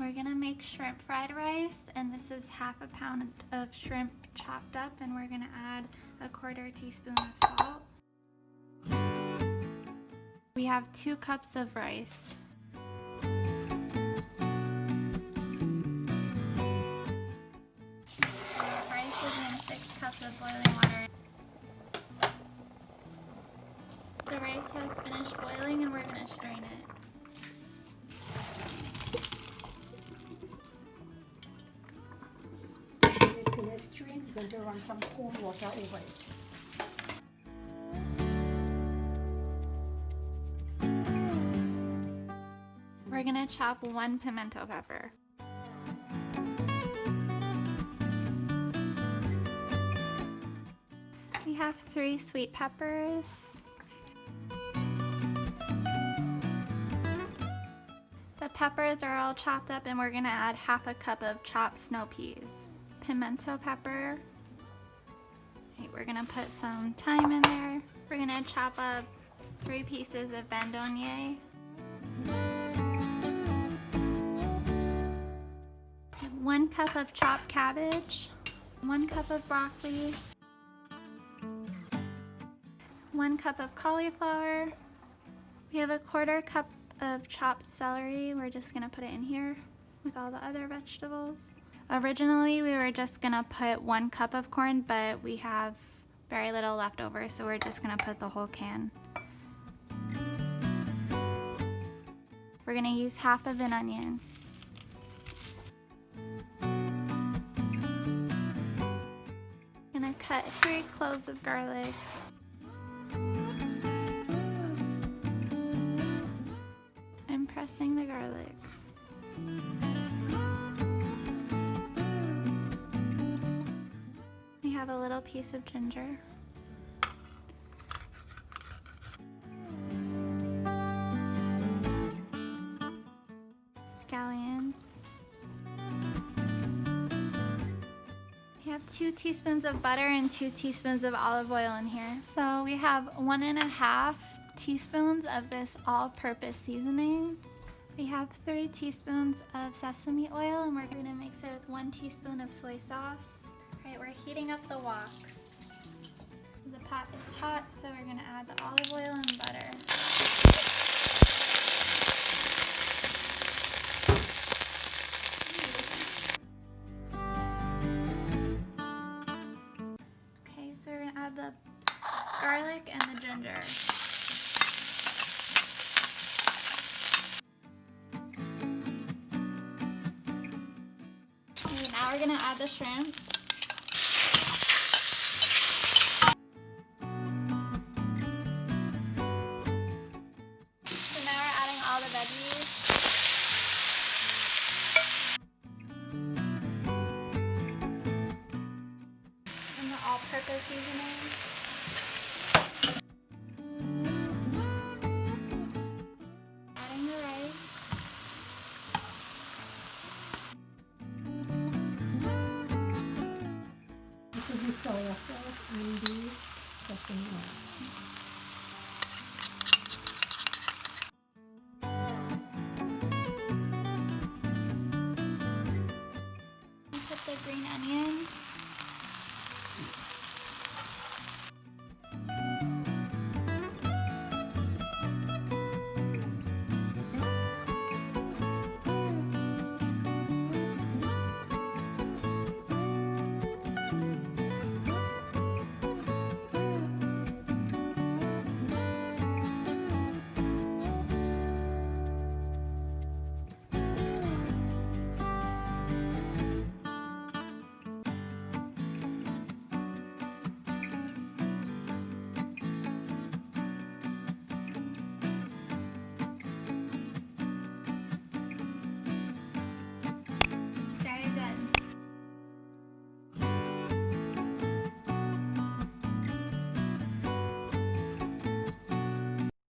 We're gonna make shrimp fried rice, and this is half a pound of shrimp chopped up, and we're gonna add a 1/4 teaspoon of salt. We have 2 cups of rice. Rice is in 6 cups of boiling water. The rice has finished boiling, and we're gonna strain it. Strain, you're going to run some cold water over it. We're gonna chop 1 pimiento pepper. We have 3 sweet peppers. The peppers are all chopped up, and we're gonna add half a cup of chopped snow peas. Pimento pepper. Okay, we're gonna put some thyme in there. We're gonna chop up 3 pieces of bandonier. 1 cup of chopped cabbage. 1 cup of broccoli. 1 cup of cauliflower. We have a 1/4 cup of chopped celery. We're just gonna put it in here with all the other vegetables. Originally, we were just gonna put 1 cup of corn, but we have very little left over, so we're just gonna put the whole can. We're gonna use half of an onion. Gonna cut 3 cloves of garlic. I'm pressing the garlic. We have a little piece of ginger. Scallions. We have 2 teaspoons of butter and 2 teaspoons of olive oil in here. So we have 1½ teaspoons of this all-purpose seasoning. We have 3 teaspoons of sesame oil, and we're going to mix it with 1 teaspoon of soy sauce. Alright, we're heating up the wok. The pot is hot, so we're going to add the olive oil and butter. Okay, so we're going to add the garlic and the ginger. Okay, now we're going to add the shrimp. All-purpose seasoning. Adding the rice. This is the soy sauce and the sesame oil.